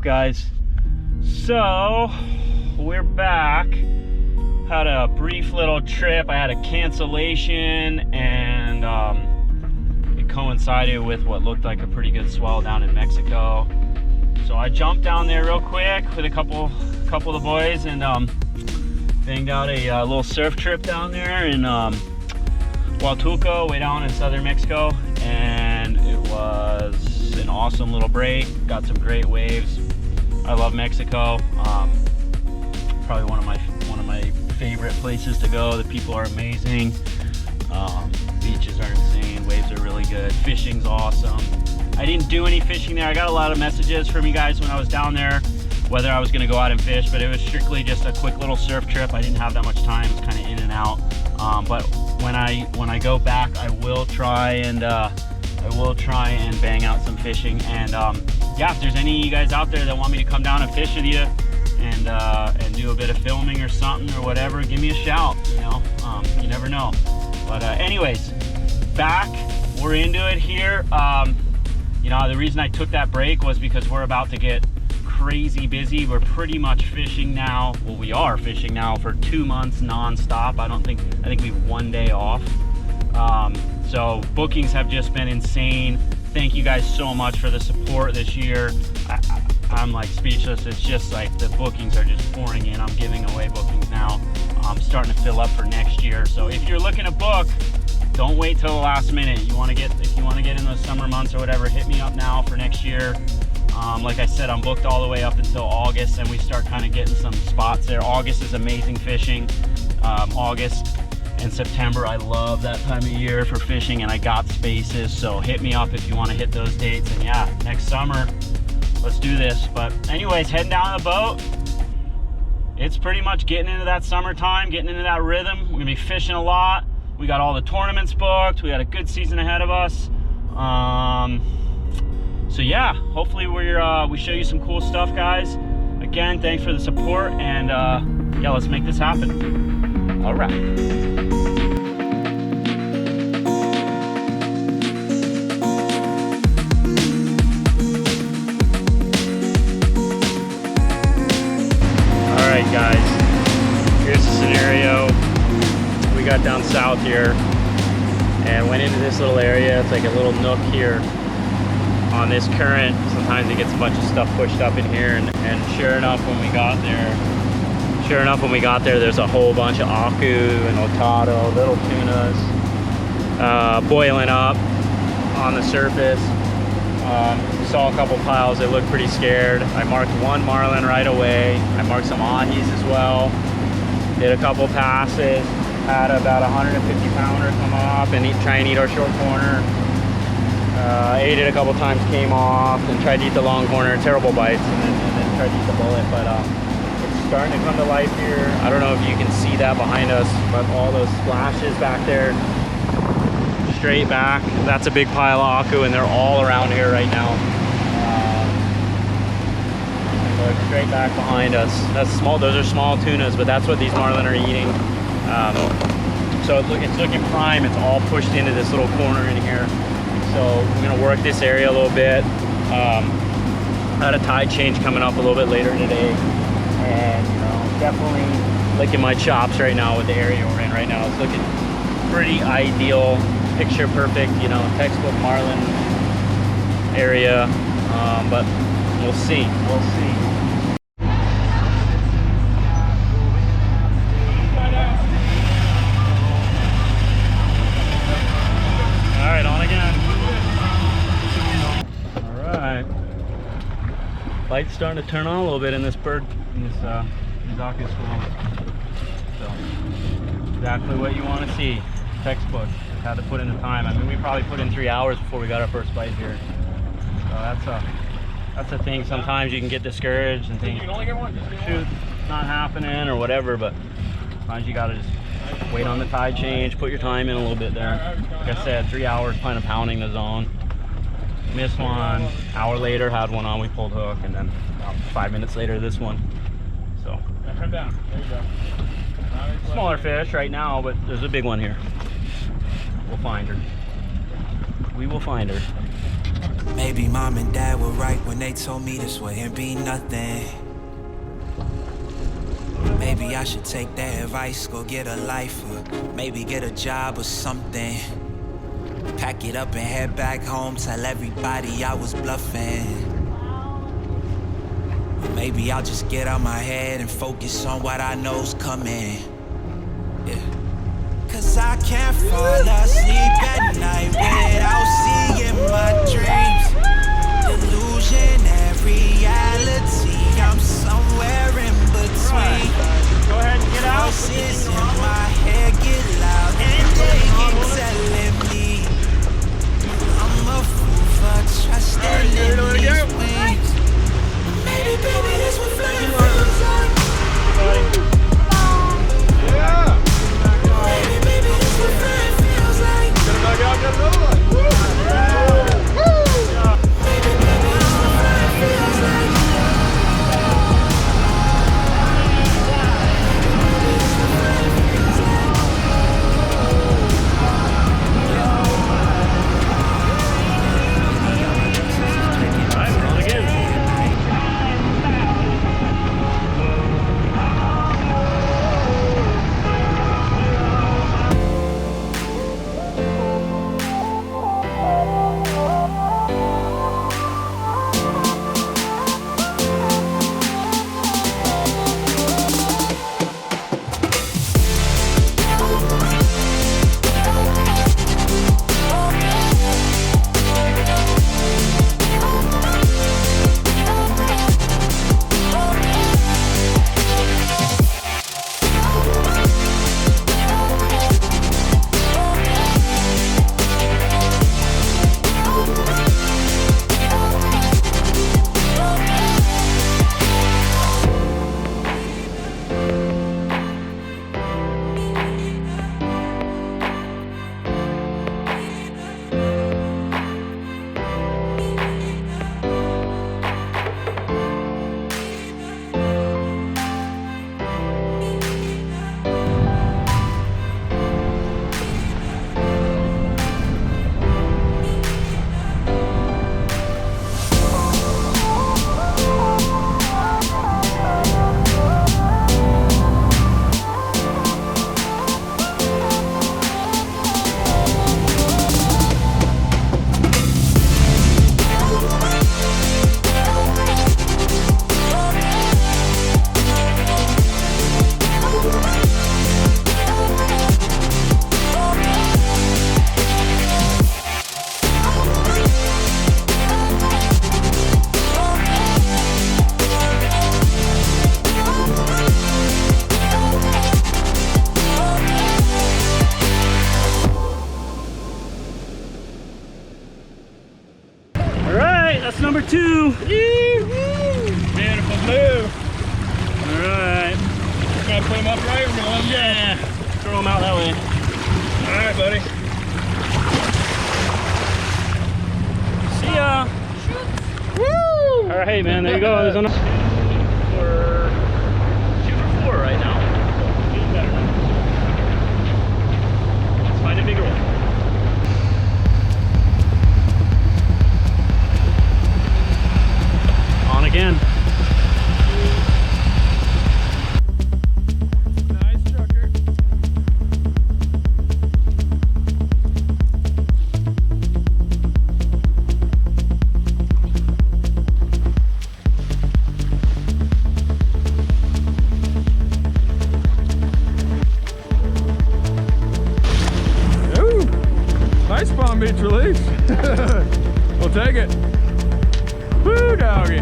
up, guys? So we're back. Had a brief little trip. I had a cancellation, and it coincided with what looked like a pretty good swell down in Mexico. So I jumped down there real quick with a couple of the boys, and banged out a little surf trip down there in Huatulco, way down in southern Mexico, and it was an awesome little break. Got some great waves. I love Mexico. Probably one of my favorite places to go. The people are amazing. Beaches are insane. Waves are really good. Fishing's awesome. I didn't do any fishing there. I got a lot of messages from you guys when I was down there, whether I was going to go out and fish, but it was strictly just a quick little surf trip. I didn't have that much time. It was kind of in and out. But when I go back, I will try and bang out some fishing. And yeah, if there's any of you guys out there that want me to come down and fish with you and do a bit of filming or something or whatever, give me a shout. You never know. But anyways, back, we're into it here. The reason I took that break was because we're about to get crazy busy. We're pretty much fishing now. Well, we are fishing now for 2 months non-stop. I think we have 1 day off. So bookings have just been insane. Thank you guys so much for the support this year. I'm like speechless. It's just like the bookings are just pouring in. I'm giving away bookings now. I'm starting to fill up for next year. So if you're looking to book, don't wait till the last minute. If you want to get in those summer months or whatever, hit me up now for next year. Like I said, I'm booked all the way up until August, and we start kind of getting some spots there. August is amazing fishing. August and September, I love that time of year for fishing, and I got spaces. So hit me up if you want to hit those dates. And yeah, next summer, let's do this. But anyways, heading down the boat. It's pretty much getting into that summertime, getting into that rhythm. We're gonna be fishing a lot. We got all the tournaments booked. We got a good season ahead of us. So yeah, hopefully we show you some cool stuff, guys. Again, thanks for the support, and yeah, let's make this happen. All right. All right, guys, here's the scenario. We got down south here and went into this little area. It's like a little nook here on this current. Sometimes it gets a bunch of stuff pushed up in here, and sure enough when we got there, there's a whole bunch of aku and otado, little tunas, boiling up on the surface. We saw a couple piles that looked pretty scared. I marked one marlin right away. I marked some ahis as well. Did a couple passes. Had about 150 pounder come up and try and eat our short corner. Ate it a couple times, came off, and tried to eat the long corner. Terrible bites, and then tried to eat the bullet. But it's starting to come to life here. I don't know if you can see that behind us, but all those splashes back there, straight back. That's a big pile of aku, and they're all around here right now. So straight back behind us. That's small. Those are small tunas, but that's what these marlin are eating. So it's looking prime. It's all pushed into this little corner in here. So we're gonna work this area a little bit. Had a tide change coming up a little bit later today, and definitely licking my chops right now with the area we're in right now. It's looking pretty ideal, picture perfect, textbook marlin area. But we'll see. Light's starting to turn on a little bit in this aku school. So exactly what you want to see. Textbook. Had to put in the time. I mean, we probably put in 3 hours before we got our first bite here. So that's a thing. Sometimes you can get discouraged and think, shoot, it's not happening or whatever. But sometimes you gotta just wait on the tide change. Put your time in a little bit there. Like I said, 3 hours kind of pounding the zone. Missed one, hour later had one on, we pulled hook, and then about 5 minutes later this one. So come down. There you go. Smaller fish right now, but there's a big one here. We'll find her. We will find her. Maybe mom and dad were right when they told me this wouldn't be nothing. Maybe I should take their advice, go get a life, or maybe get a job or something. Pack it up and head back home, tell everybody I was bluffing. Or maybe I'll just get out my head and focus on what I know's coming. Yeah. Cause I can't fall asleep at night without seeing my dreams. Delusionary reality, I'm somewhere in between. Go ahead and get out. Voices in my head get loud and they keep telling me I'm a fool for trusting in these wings. Maybe, baby, this what flying feels like. Yeah! Maybe, baby, this what flying feels like. Get it back out, get another one! Woo! Maybe, baby, this what flying feels like. That's number 2. Beautiful move. All right. We're gonna put him up right, we're gonna let him go. Yeah. Throw him out that way. All right, buddy. See ya. Woo! All right, man. There you go. There's another. We're 2 for 4 right now. Getting better. Let's find a bigger one. On again. Nice trucker. Ooh, nice Palm Beach release. We'll take it. Woo, doggy.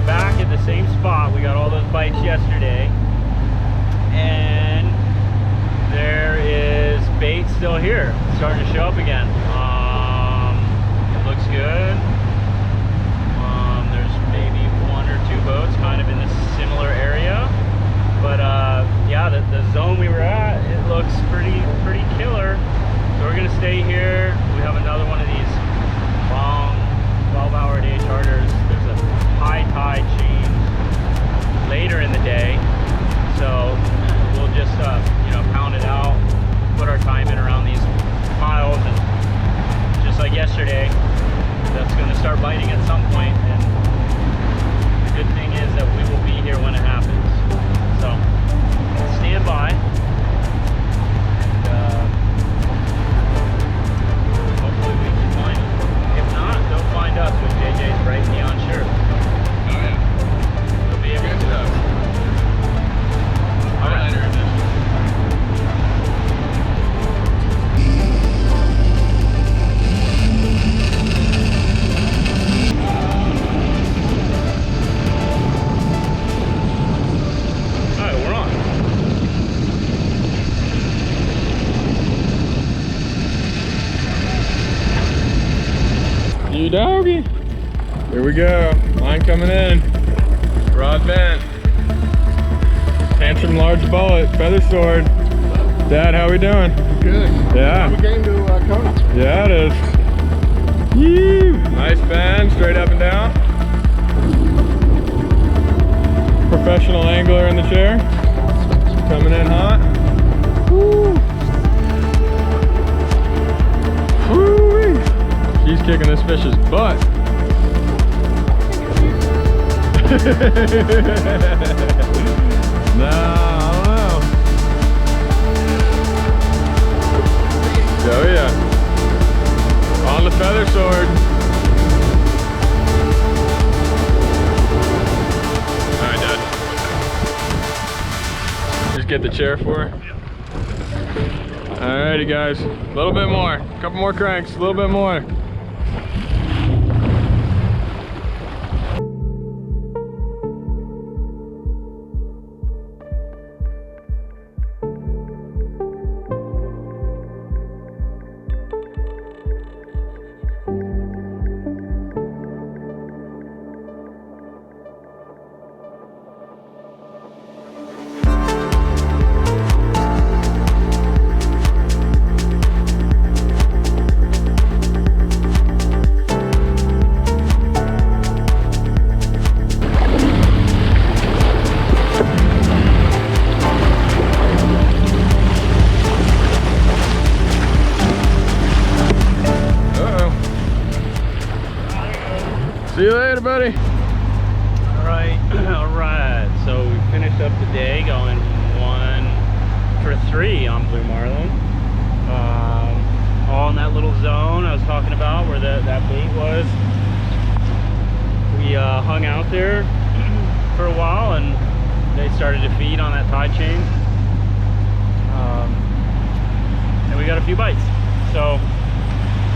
Back at the same spot. We got all those bites yesterday, and there is bait still here. It's starting to show up again. It looks good. There's maybe 1 or 2 boats kind of in this similar area, but yeah, the zone we were at, it looks pretty killer. So we're gonna stay here. We have another one of these long coming in. Rod bent. Handsome large bullet, feather sword. Dad, how we doing? Good. Yeah. We came to Kona. Yeah, it is. Yee! Nice bend, straight up and down. Professional angler in the chair. Coming in hot. Woo! Woo-wee! She's kicking this fish's butt. No, I don't know. Oh yeah. On the feather sword. Alright, Dad. Just get the chair for her. Alrighty, guys. A little bit more. A couple more cranks. A little bit more. See you later, buddy. All right. So we finished up the day going 1 for 3 on Blue Marlin. All in that little zone I was talking about where that bait was. We hung out there for a while and they started to feed on that tide chain. And we got a few bites. So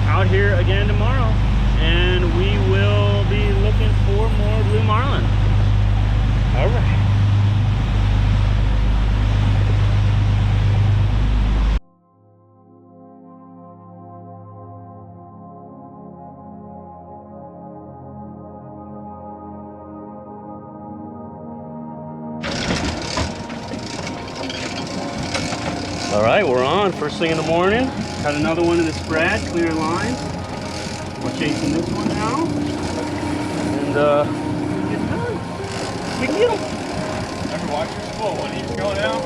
out here again tomorrow. And we will be looking for more Blue Marlin. All right. All right, we're on first thing in the morning. Got another one in the spread, clear line. We're chasing this one now, and we can get him. Remember watching this bull when he's going out?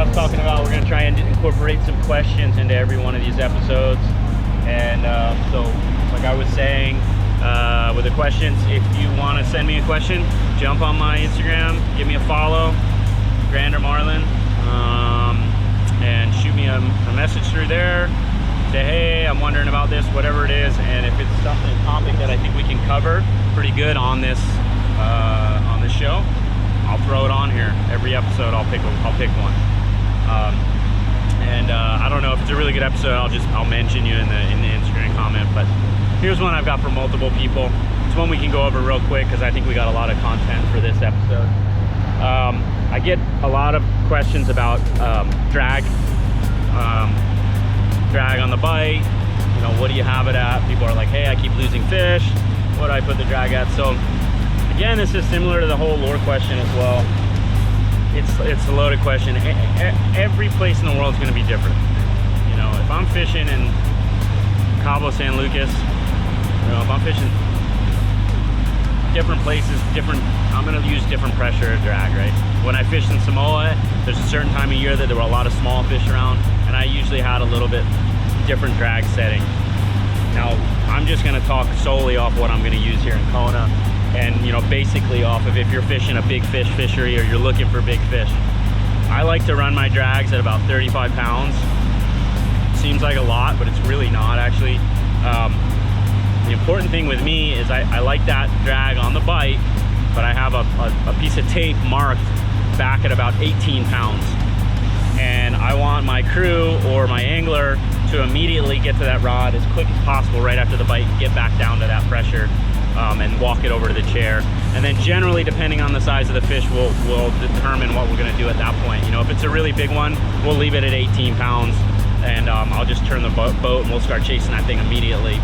I'm talking about. We're gonna try and incorporate some questions into every one of these episodes. And so, like I was saying, with the questions, if you want to send me a question, jump on my Instagram, give me a follow, Grander Marlin, and shoot me a message through there. Say, hey, I'm wondering about this, whatever it is, and if it's a topic that I think we can cover pretty good on this show, I'll throw it on here. Every episode, I'll pick one. I don't know if it's a really good episode. I'll mention you in the Instagram comment. But here's one I've got from multiple people. It's one we can go over real quick because I think we got a lot of content for this episode. I get a lot of questions about drag on the bite. You know, what do you have it at? People are like, hey, I keep losing fish. What do I put the drag at? So again, this is similar to the whole lure question as well. It's a loaded question. Every place in the world is going to be different. You know, if I'm fishing in Cabo San Lucas, you know, if I'm fishing different places, I'm going to use different pressure of drag, right? When I fished in Samoa, there's a certain time of year that there were a lot of small fish around, and I usually had a little bit different drag setting. Now, I'm just going to talk solely off what I'm going to use here in Kona. And, you know, basically off of if you're fishing a big fish fishery or you're looking for big fish. I like to run my drags at about 35 pounds. Seems like a lot, but it's really not actually. The important thing with me is I like that drag on the bite, but I have a piece of tape marked back at about 18 pounds. And I want my crew or my angler to immediately get to that rod as quick as possible right after the bite and get back down to that pressure. And walk it over to the chair, and then generally, depending on the size of the fish, we'll determine what we're going to do at that point. You know, if it's a really big one, we'll leave it at 18 pounds, and I'll just turn the boat and we'll start chasing that thing immediately.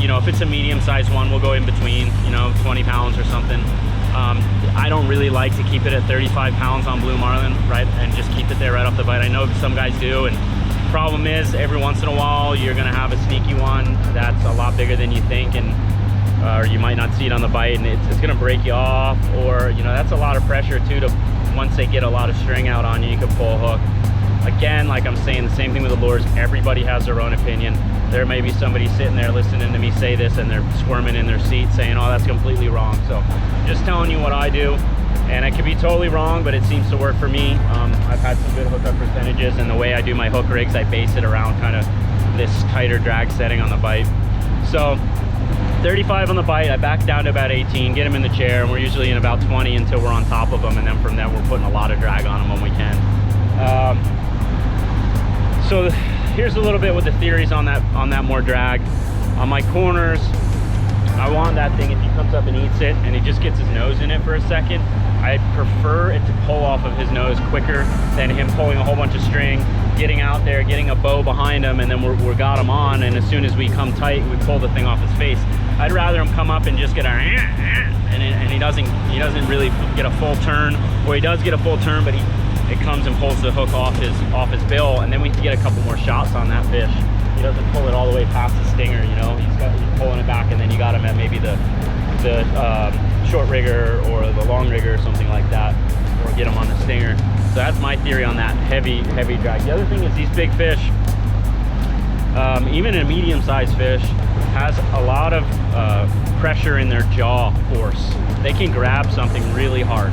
You know, if it's a medium-sized one, we'll go in between, you know, 20 pounds or something. I don't really like to keep it at 35 pounds on blue marlin, right, and just keep it there right off the bite. I know some guys do, and problem is, every once in a while, you're going to have a sneaky one that's a lot bigger than you think, and or you might not see it on the bite, and it's going to break you off, or, you know, that's a lot of pressure too. To once they get a lot of string out on you, you can pull a hook. Again, like I'm saying, the same thing with the lures. Everybody has their own opinion. There may be somebody sitting there listening to me say this, and they're squirming in their seat saying, oh, that's completely wrong. So just telling you what I do, and it could be totally wrong, but it seems to work for me. I've had some good hookup percentages, and the way I do my hook rigs, I base it around kind of this tighter drag setting on the bite. So 35 on the bite, I back down to about 18, get them in the chair, and we're usually in about 20 until we're on top of them, and then from there we're putting a lot of drag on them when we can. So here's a little bit with the theories on that more drag. On my corners, I want that thing, if he comes up and eats it and he just gets his nose in it for a second, I prefer it to pull off of his nose quicker than him pulling a whole bunch of string, getting out there, getting a bow behind him, and then we got him on, and as soon as we come tight, we pull the thing off his face. I'd rather him come up and just get a and he doesn't really get a full turn, or he does get a full turn, but it comes and pulls the hook off his bill, and then we can get a couple more shots on that fish. He doesn't pull it all the way past the stinger, you know. He's pulling it back, and then you got him at maybe the short rigger or the long rigger or something like that, or get him on the stinger. So that's my theory on that heavy drag. The other thing is these big fish, even a medium-sized fish, has a lot of pressure in their jaw force. They can grab something really hard.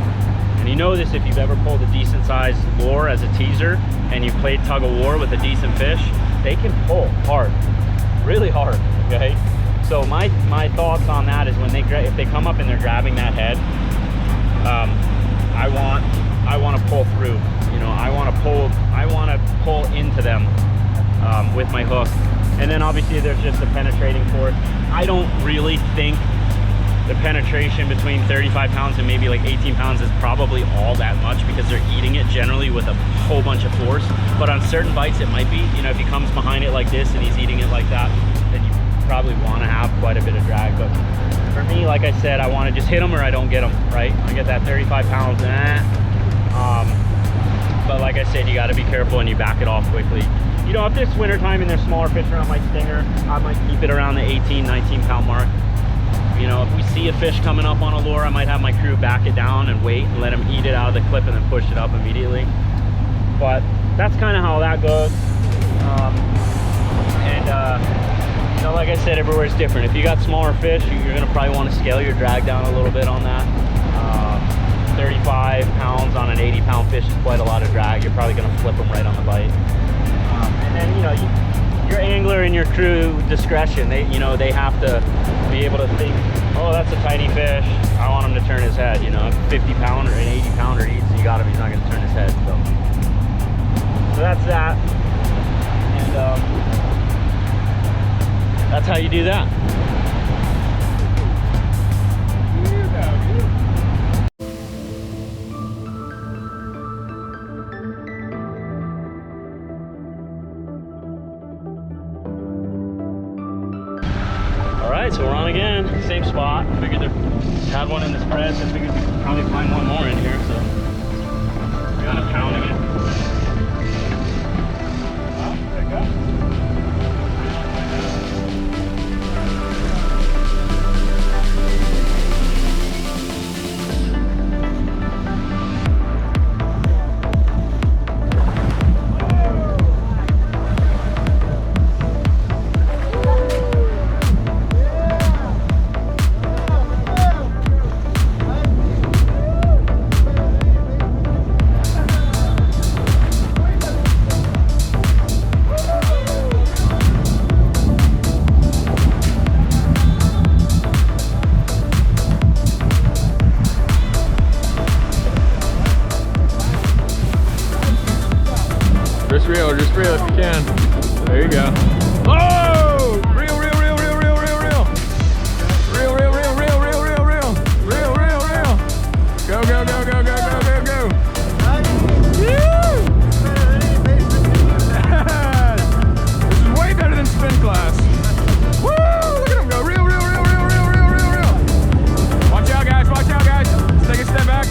And you know this if you've ever pulled a decent sized lure as a teaser and you've played tug of war with a decent fish, they can pull hard, really hard, okay? So my thoughts on that is if they come up and they're grabbing that head, I want to pull through, you know, I want to pull into them with my hook. And then obviously there's just the penetrating force. I don't really think the penetration between 35 pounds and maybe like 18 pounds is probably all that much, because they're eating it generally with a whole bunch of force. But on certain bites it might be, you know, if he comes behind it like this and he's eating it like that, then you probably want to have quite a bit of drag. But for me, like I said, I want to just hit them or I don't get them, right? I get that 35 pounds, but like I said, you got to be careful and you back it off quickly. You know, if it's wintertime and there's smaller fish around my stinger, I might keep it around the 18, 19 pound mark. You know, if we see a fish coming up on a lure, I might have my crew back it down and wait and let him eat it out of the clip and then push it up immediately. But that's kind of how that goes. You know, like I said, everywhere's different. If you got smaller fish, you're gonna probably want to scale your drag down a little bit on that. 35 pounds on an 80-pound fish is quite a lot of drag. You're probably gonna flip them right on the bite. And then, you know, your angler and your crew discretion, they have to be able to think, oh, that's a tiny fish, I want him to turn his head. You know, if a 50-pounder and 80-pounder eats, he's not gonna turn his head. So that's that. And that's how you do that. All right, so we're on again, same spot. Figured they had one in the spread, so I figured we could probably find one more in here. So we got a pounding it. Oh, there you go. Just reel if you can. There you go. Oh! Reel, reel, reel, reel, reel, reel, reel. Reel, reel, reel, reel, reel, reel, reel. Reel, reel, reel. Go, go, go, go, go, go, go, go. Woo! This is way better than spin class. Woo! Look at him go. Reel, reel, reel, reel, reel, reel, reel, reel. Watch out, guys. Watch out, guys. Let's take a step back.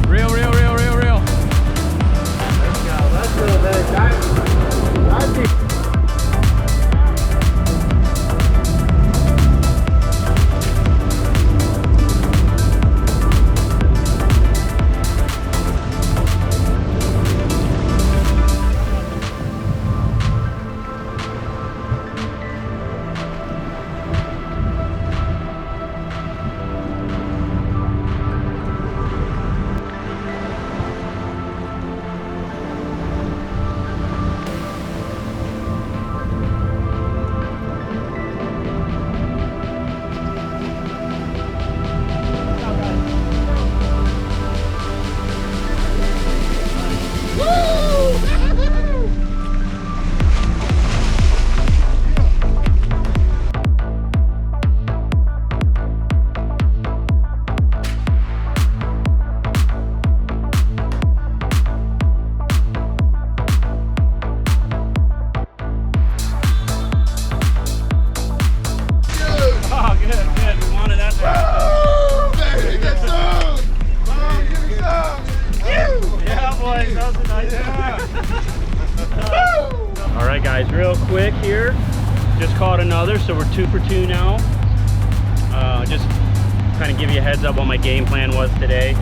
Reel, reel, reel, reel, reel. All right, guys, real quick here. Just caught another, so we're 2 for 2 now. Just kind of give you a heads up what my game plan was today.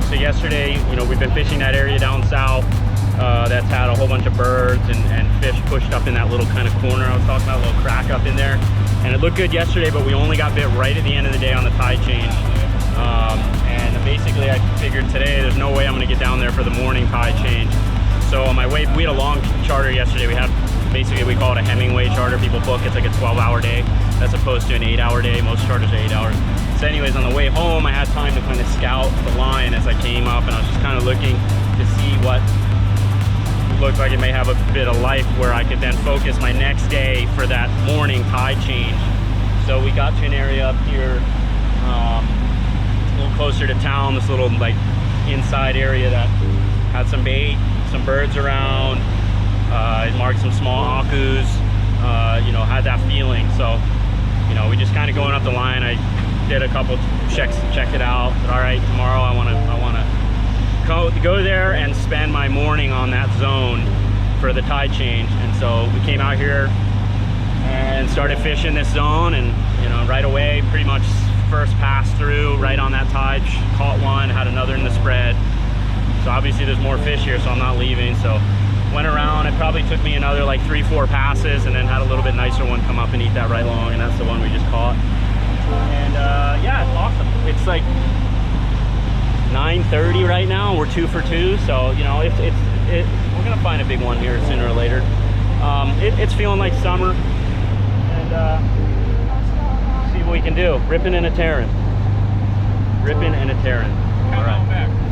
So yesterday, you know, we've been fishing that area down south that's had a whole bunch of birds and fish pushed up in that little kind of corner I was talking about, a little crack up in there. And it looked good yesterday, but we only got bit right at the end of the day on the tide change. And basically I figured today there's no way I'm gonna get down there for the morning tide change. So on my way, we had a long charter yesterday. We had, basically we call it a Hemingway charter. People book, it's like a 12-hour day as opposed to an 8-hour day. Most charters are 8 hours. So anyways, on the way home, I had time to kind of scout the line as I came up, and I was just kind of looking to see what looked like it may have a bit of life where I could then focus my next day for that morning tide change. So we got to an area up here, a little closer to town, this little like inside area that had some bait, some birds around. I marked some small akus, you know, had that feeling. So, you know, we just kind of going up the line. I did a couple checks, checked it out. Said, all right, tomorrow I want to go there and spend my morning on that zone for the tide change. And so we came out here and started fishing this zone, and you know, right away, pretty much first pass through right on that tide, caught one, had another in the spread. So obviously there's more fish here, so I'm not leaving. So went around. It probably took me another like 3-4 passes, and then had a little bit nicer one come up and eat that right along, and that's the one we just caught. And yeah, it's awesome. It's like 9:30 right now. We're 2 for 2, so you know we're gonna find a big one here sooner or later. It's feeling like summer, and see what we can do. Ripping and a tearing. Ripping and a tearing. All right.